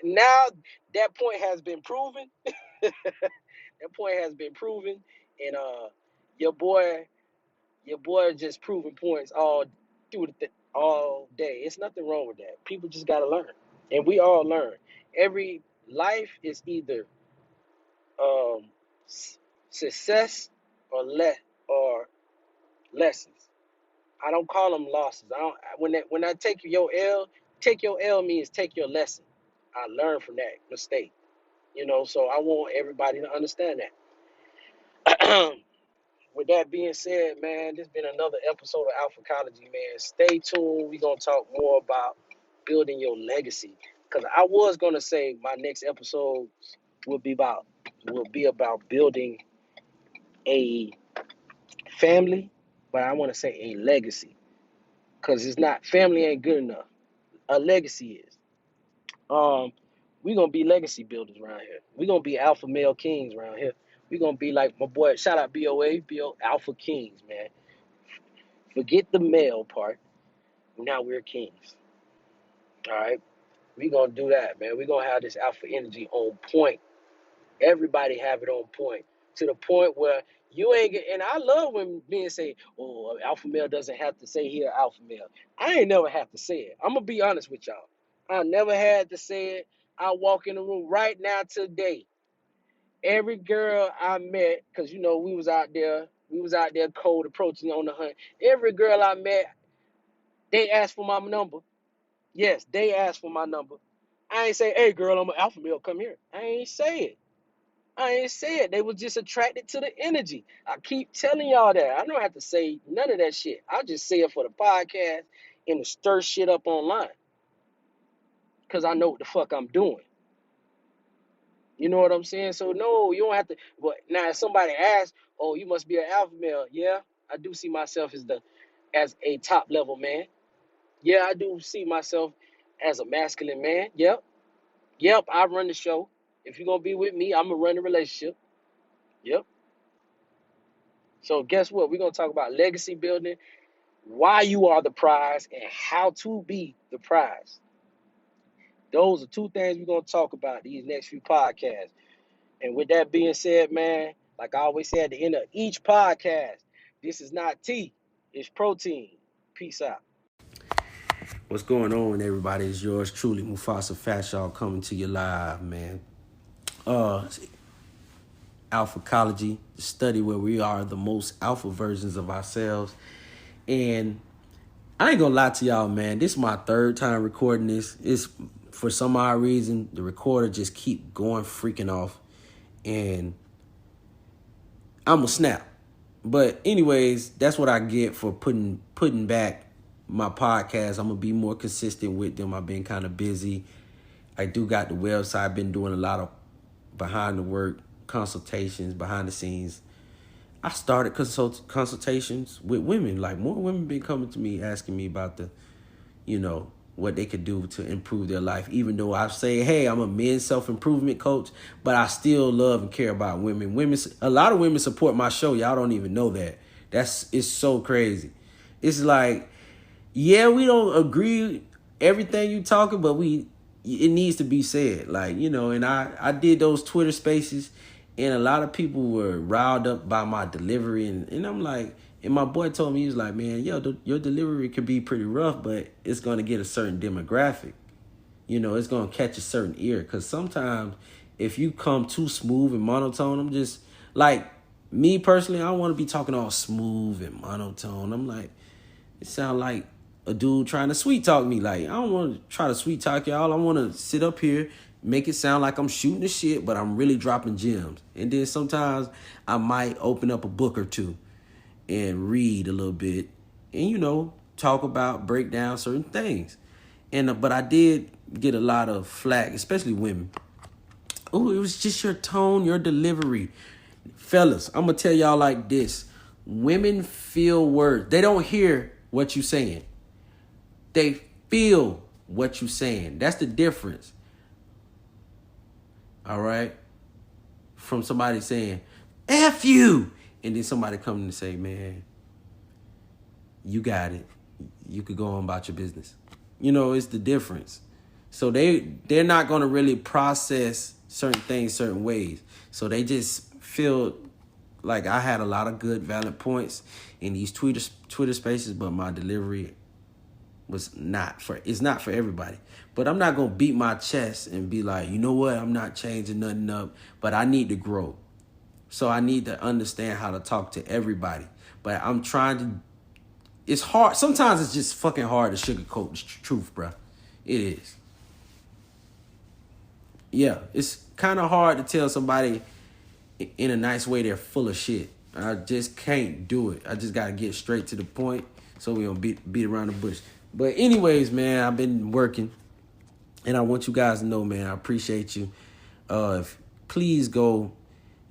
Now that point has been proven. That point has been proven. And your boy, just proving points all through all day. It's nothing wrong with that. People just got to learn. And we all learn. Every life is either um, success or lessons. I don't call them losses. I don't. When I take your L means take your lesson. I learned from that mistake. So I want everybody to understand that. With that being said, man, this has been another episode of Alphacology, man. Stay tuned. We're gonna talk more about building your legacy. Cause I was gonna say my next episode will be about building a family, but I want to say a legacy. Cause it's not family ain't good enough. A legacy is. We gonna be legacy builders around here. We gonna be alpha male kings around here. We gonna be like my boy. Shout out BOA, Alpha Kings, man. Forget the male part. Now we're kings. All right. We gonna do that, man. We gonna have this alpha energy on point. Everybody have it on point. To the point where you ain't get, and I love when men say, oh, alpha male doesn't have to say he an alpha male. I ain't never have to say it. I'm gonna be honest with y'all. I never had to say it. I walk in the room right now today. Every girl I met, because we was out there cold approaching on the hunt. Every girl I met, they asked for my number. Yes, they asked for my number. I ain't say, hey girl, I'm an alpha male, come here. I ain't say it. They was just attracted to the energy. I keep telling y'all that. I don't have to say none of that shit. I just say it for the podcast and to stir shit up online. Because I know what the fuck I'm doing. You know what I'm saying? So no, you don't have to. But now if somebody asks, oh, you must be an alpha male. Yeah, I do see myself as a top level man. Yeah, I do see myself as a masculine man. Yep, I run the show. If you're going to be with me, I'm going to run the relationship. Yep. So guess what? We're going to talk about legacy building, why you are the prize, and how to be the prize. Those are two things we're going to talk about these next few podcasts. And with that being said, man, like I always say at the end of each podcast, this is not tea, it's protein. Peace out. What's going on, everybody? It's yours truly, Mufasa Fatshaw, coming to you live, man. Alphacology, the study where we are the most alpha versions of ourselves. And I ain't gonna lie to y'all, man. This is my third time recording this. It's for some odd reason, the recorder just keep going freaking off. And I'm a snap. But anyways, that's what I get for putting back my podcast. I'm gonna be more consistent with them. I've been kind of busy. I do got the website. I've been doing a lot of behind the work consultations, behind the scenes. I started consultations with women. Like more women been coming to me asking me about what they could do to improve their life. Even though I say, hey, I'm a men's self-improvement coach, but I still love and care about women. A lot of women support my show. Y'all don't even know that. It's so crazy. It's like, yeah, we don't agree everything you talking, but it needs to be said. Like, and I did those Twitter spaces, and a lot of people were riled up by my delivery, and I'm like, and my boy told me, he was like, man, your delivery could be pretty rough, but it's going to get a certain demographic. It's going to catch a certain ear. Because sometimes if you come too smooth and monotone, I'm just, like, me personally, I don't want to be talking all smooth and monotone. I'm like, it sounds like a dude trying to sweet talk me. Like, I don't want to try to sweet talk y'all. I want to sit up here, make it sound like I'm shooting the shit, but I'm really dropping gems. And then sometimes I might open up a book or two and read a little bit and, break down certain things. But I did get a lot of flack, especially women. Oh, it was just your tone, your delivery. Fellas, I'm going to tell y'all like this. Women feel words. They don't hear what you're saying. They feel what you're saying. That's the difference. All right? From somebody saying, F you. And then somebody come and say, man, you got it. You could go on about your business. You know, it's the difference. So they're not going to really process certain things certain ways. So they just feel like I had a lot of good valid points in these Twitter spaces, but my delivery it's not for everybody. But I'm not going to beat my chest and be like, you know what, I'm not changing nothing up, but I need to grow. So I need to understand how to talk to everybody. But I'm trying to, it's hard. Sometimes it's just fucking hard to sugarcoat the truth, bro. It is. Yeah, it's kind of hard to tell somebody in a nice way they're full of shit. I just can't do it. I just got to get straight to the point so we don't beat around the bush. But anyways, man, I've been working. And I want you guys to know, man, I appreciate you. Please go,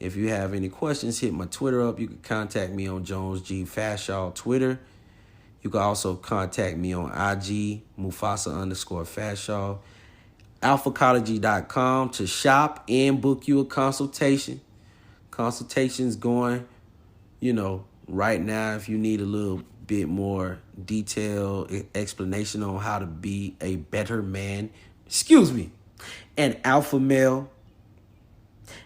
if you have any questions, hit my Twitter up. You can contact me on Jones G Fashaw Twitter. You can also contact me on IG, Mufasa_Fashaw. alphacology.com to shop and book you a consultation. Consultation's going, right now if you need a little bit more detailed explanation on how to be a better man, an alpha male,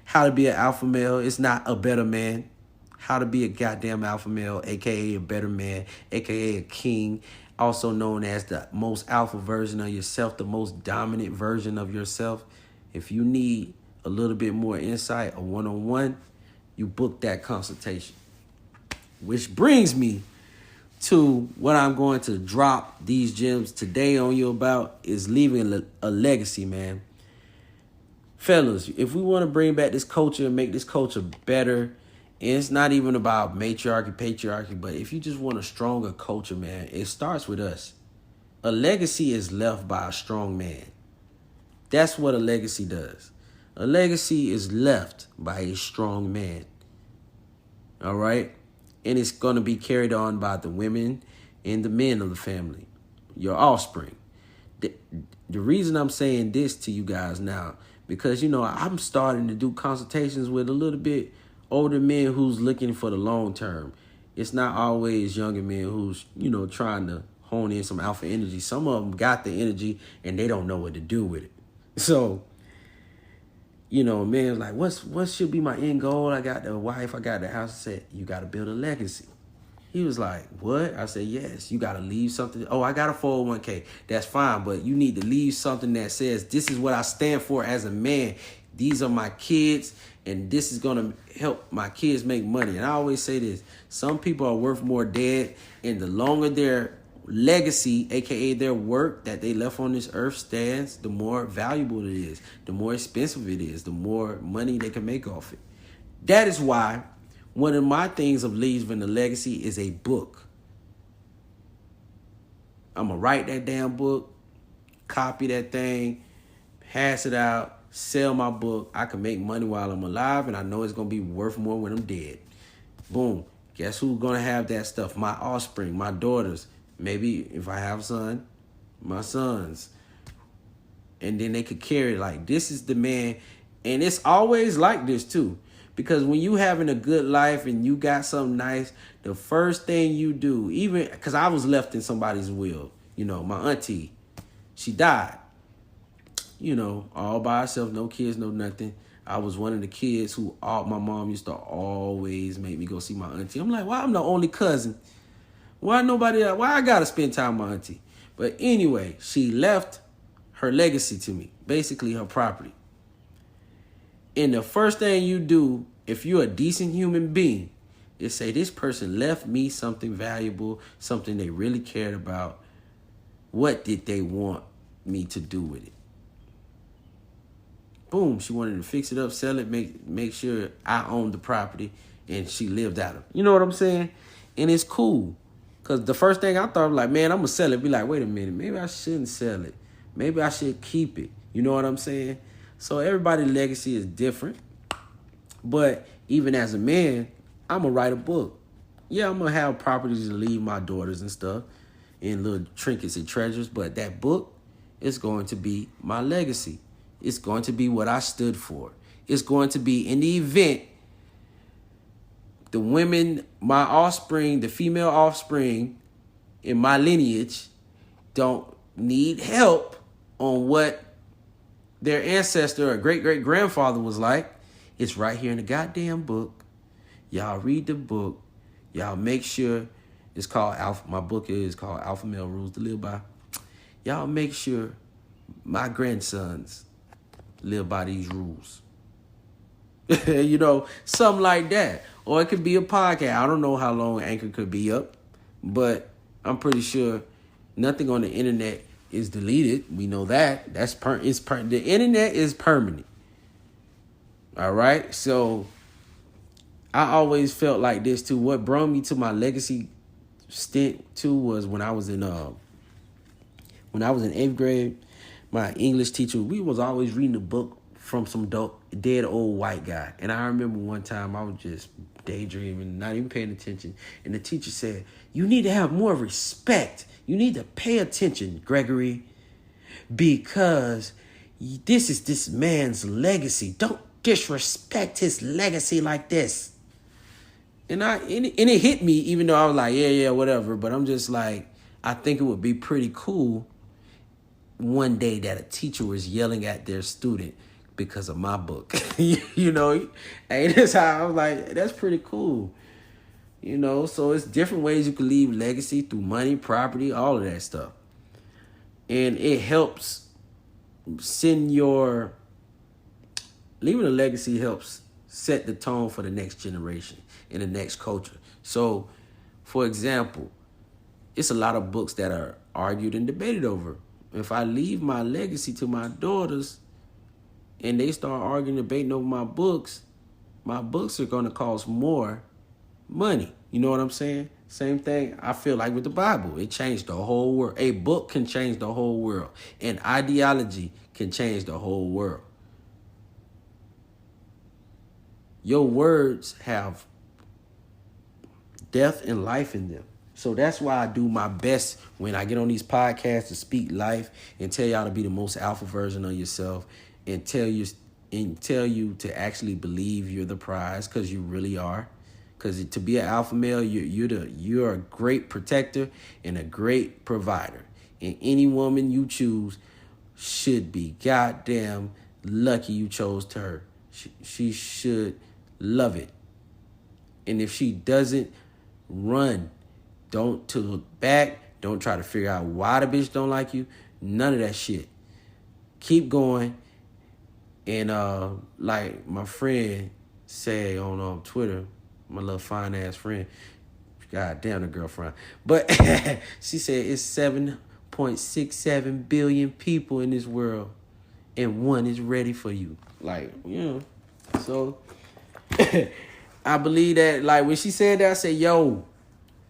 how to be an alpha male. It's not a better man. How to be a goddamn alpha male, a.k.a. a better man, a.k.a. a king, also known as the most alpha version of yourself, the most dominant version of yourself. If you need a little bit more insight, a one-on-one, you book that consultation. Which brings me to what I'm going to drop these gems today on you about is leaving a legacy, man. Fellas, if we want to bring back this culture and make this culture better, and it's not even about matriarchy, patriarchy, but if you just want a stronger culture, man, it starts with us. A legacy is left by a strong man. That's what a legacy does. A legacy is left by a strong man. All right? And it's going to be carried on by the women and the men of the family, your offspring. The reason I'm saying this to you guys now, because, I'm starting to do consultations with a little bit older men who's looking for the long term. It's not always younger men who's, trying to hone in some alpha energy. Some of them got the energy and they don't know what to do with it. So, a man's like, what should be my end goal? I got the wife, I got the house. I said, you got to build a legacy. He was like, what? I said, yes, you got to leave something. Oh, I got a 401k. That's fine, but you need to leave something that says, this is what I stand for as a man. These are my kids, and this is going to help my kids make money. And I always say this, some people are worth more dead, and the longer their legacy, aka their work that they left on this earth stands, the more valuable it is, the more expensive it is, the more money they can make off it. That is why one of my things of leaving a legacy is a book. I'm going to write that damn book, copy that thing, pass it out, sell my book. I can make money while I'm alive, and I know it's going to be worth more when I'm dead. Boom. Guess who's going to have that stuff? My offspring, my daughters. Maybe if I have a son, my sons. And then they could carry it like, this is the man. And it's always like this too. Because when you having a good life and you got something nice, the first thing you do, even because I was left in somebody's will, my auntie, she died, all by herself, no kids, no nothing. I was one of the kids who my mom used to always make me go see my auntie. I'm like, why I'm the only cousin? Why I gotta spend time with my auntie? But anyway, she left her legacy to me, basically her property. And the first thing you do, if you're a decent human being, is say, this person left me something valuable, something they really cared about. What did they want me to do with it? Boom, she wanted to fix it up, sell it, make sure I owned the property, and she lived out of it. You know what I'm saying? And it's cool. Because the first thing I thought, like, man, I'm going to sell it. Be like, wait a minute, maybe I shouldn't sell it. Maybe I should keep it. You know what I'm saying? So everybody's legacy is different. But even as a man, I'm going to write a book. Yeah, I'm going to have properties to leave my daughters and stuff and little trinkets and treasures. But that book is going to be my legacy. It's going to be what I stood for. It's going to be in the event the women, my offspring, the female offspring in my lineage don't need help on what their ancestor or great great grandfather was like. It's right here in the goddamn book. Y'all read the book. Y'all make sure it's called Alpha. My book is called Alpha Male Rules to Live By. Y'all make sure my grandsons live by these rules. You know, something like that. Or it could be a podcast. I don't know how long Anchor could be up, but I'm pretty sure nothing on the internet is deleted. We know that. The internet is permanent. All right? So I always felt like this too. What brought me to my legacy stint too was when I was in 8th grade, my English teacher, we was always reading a book from some dead old white guy. And I remember one time I was just daydreaming, not even paying attention. And the teacher said, "You need to have more respect. You need to pay attention, Gregory, because this is this man's legacy. Don't disrespect his legacy like this." And it hit me, even though I was like, yeah, whatever. But I'm just like, I think it would be pretty cool one day that a teacher was yelling at their student because of my book. You know, and that's how I was like, that's pretty cool. You know, so it's different ways you can leave legacy through money, property, all of that stuff. And it helps leaving a legacy helps set the tone for the next generation and the next culture. So, for example, it's a lot of books that are argued and debated over. If I leave my legacy to my daughters and they start arguing and debating over my books are going to cost more money. You know what I'm saying? Same thing I feel like with the Bible. It changed the whole world. A book can change the whole world. An ideology can change the whole world. Your words have death and life in them. So that's why I do my best when I get on these podcasts to speak life and tell y'all to be the most alpha version of yourself and tell you to actually believe you're the prize, because you really are. Because to be an alpha male, you're a great protector and a great provider. And any woman you choose should be goddamn lucky you chose her. She should love it. And if she doesn't, run. Don't look back. Don't try to figure out why the bitch don't like you. None of that shit. Keep going. And like my friend said on Twitter, my little fine ass friend, god damn the girlfriend, but she said it's 7.67 billion people in this world, and one is ready for you. Like, you know, so I believe that. Like when she said that, I said, yo,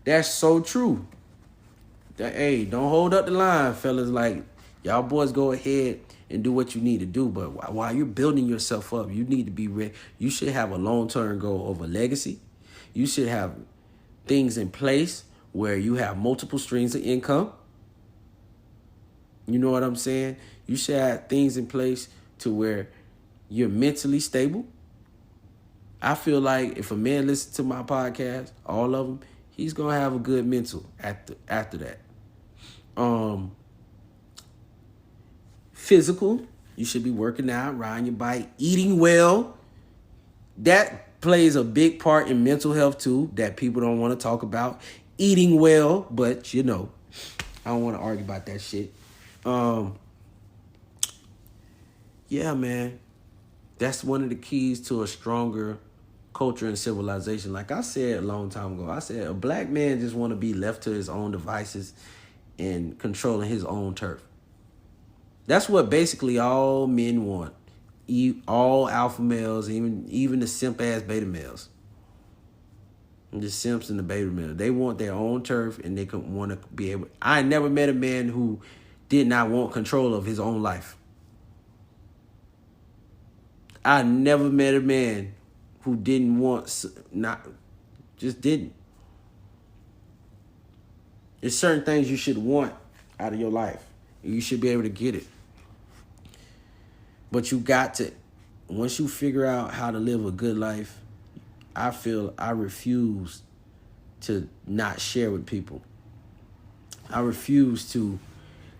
that's so true. Hey, don't hold up the line, fellas. Like, y'all boys go ahead and do what you need to do. But while you're building yourself up, you need to be ready. You should have a long-term goal of a legacy. You should have things in place where you have multiple streams of income. You know what I'm saying? You should have things in place to where you're mentally stable. I feel like if a man listens to my podcast, all of them, he's going to have a good mental after that. Physical, you should be working out, riding your bike, eating well. That plays a big part in mental health too, that people don't want to talk about. Eating well, but you know, I don't want to argue about that shit. Yeah, man. That's one of the keys to a stronger culture and civilization. Like I said a long time ago, I said a black man just want to be left to his own devices and controlling his own turf. That's what basically all men want. All alpha males, even the simp ass beta males. And the simps and the beta males. They want their own turf and they can want to be able. I never met a man who did not want control of his own life. I never met a man who didn't want, just didn't. There's certain things you should want out of your life. You should be able to get it. But you got to, once you figure out how to live a good life, I feel I refuse to not share with people. I refuse to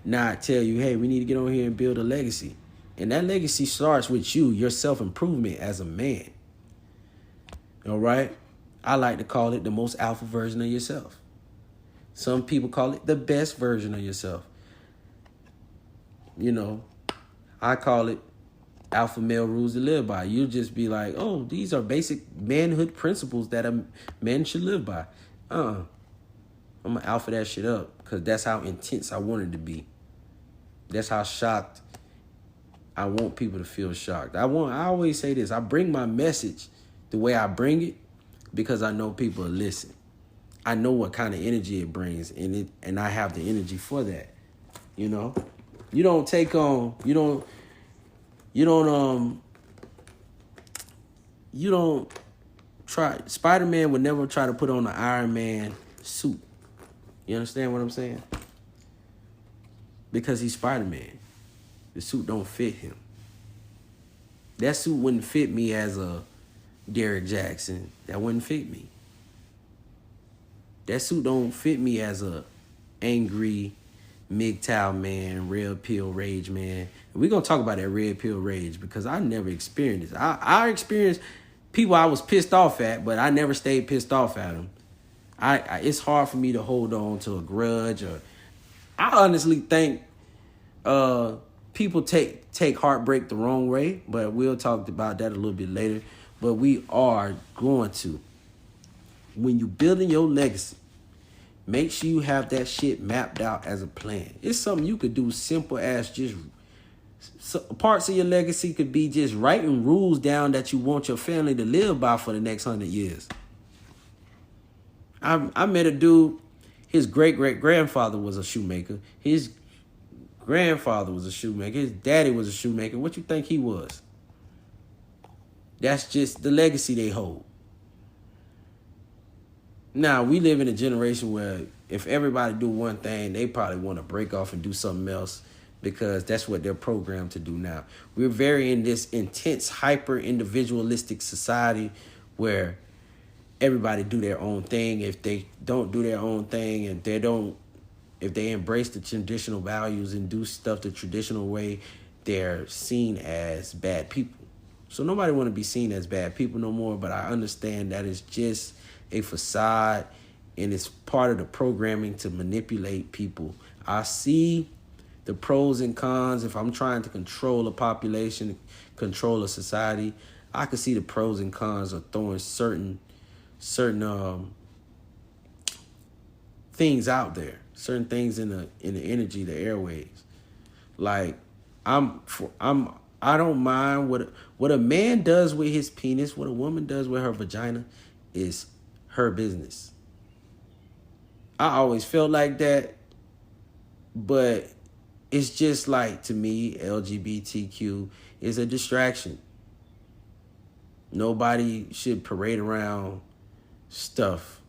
not tell you, hey, we need to get on here and build a legacy. And that legacy starts with you, your self-improvement as a man. All right? I like to call it the most alpha version of yourself. Some people call it the best version of yourself. You know, I call it alpha male rules to live by. You'll just be like, oh, these are basic manhood principles that a man should live by. I'm going to alpha that shit up because that's how intense I want it to be. That's how shocked I want people to feel shocked. I always say this. I bring my message the way I bring it because I know people will listen. I know what kind of energy it brings, and I have the energy for that. You know? You don't take on, you don't try. Spider-Man would never try to put on an Iron Man suit. You understand what I'm saying? Because he's Spider-Man. The suit don't fit him. That suit wouldn't fit me as a Derek Jackson. That wouldn't fit me. That suit don't fit me as a angry MGTOW man, red pill rage man. And we're going to talk about that red pill rage because I never experienced this. I experienced people I was pissed off at, but I never stayed pissed off at them. It's hard for me to hold on to a grudge. Or I honestly think people take heartbreak the wrong way, but we'll talk about that a little bit later. But we are going to. When you building your legacy, make sure you have that shit mapped out as a plan. It's something you could do simple as just parts of your legacy could be just writing rules down that you want your family to live by for the next 100 years. I met a dude, his great-great-grandfather was a shoemaker. His grandfather was a shoemaker. His daddy was a shoemaker. What you think he was? That's just the legacy they hold. Now, we live in a generation where if everybody do one thing, they probably want to break off and do something else because that's what they're programmed to do now. We're very in this intense, hyper-individualistic society where everybody do their own thing. If they don't do their own thing and if they embrace the traditional values and do stuff the traditional way, they're seen as bad people. So nobody want to be seen as bad people no more, but I understand that it's just a facade and it's part of the programming to manipulate people. I see the pros and cons. If I'm trying to control a population, control a society, I can see the pros and cons of throwing certain things out there, certain things in the energy, the airwaves. Like I don't mind what a man does with his penis, what a woman does with her vagina is her business. I always felt like that, but it's just like, to me, LGBTQ is a distraction. Nobody should parade around stuff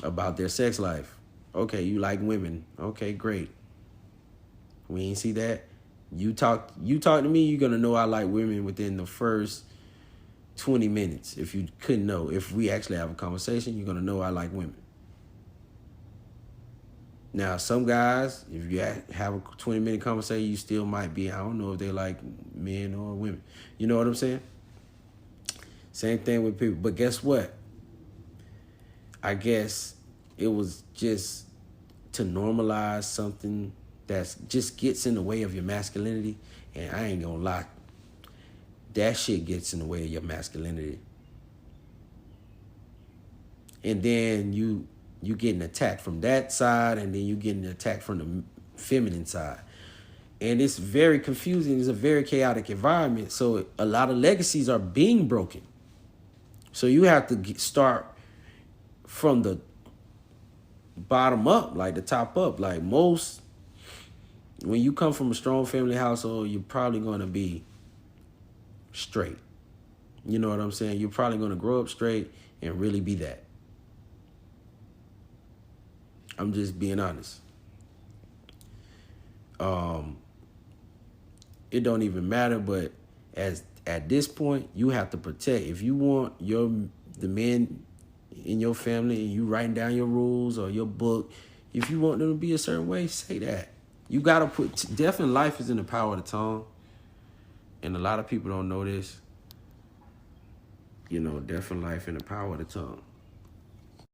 about their sex life. Okay, you like women. Okay, great. We ain't see that. You talk to me, you're going to know I like women within the first 20 minutes. If you couldn't know, if we actually have a conversation, you're going to know I like women. Now, some guys, if you have a 20-minute conversation, you still might be, I don't know if they like men or women. You know what I'm saying? Same thing with people. But guess what? I guess it was just to normalize something that just gets in the way of your masculinity. And I ain't gonna lie, that shit gets in the way of your masculinity. And then you getting attacked from that side, and then you getting attacked from the feminine side. And it's very confusing. It's a very chaotic environment. So a lot of legacies are being broken. So you have to start from the bottom up, like the top up. Like most, when you come from a strong family household, you're probably going to be straight. You know what I'm saying? You're probably going to grow up straight and really be that. I'm just being honest. It don't even matter, but as at this point, you have to protect. If you want the men in your family and you writing down your rules or your book, if you want them to be a certain way, say that. You gotta put death and life is in the power of the tongue, and a lot of people don't know this. Death and life in the power of the tongue.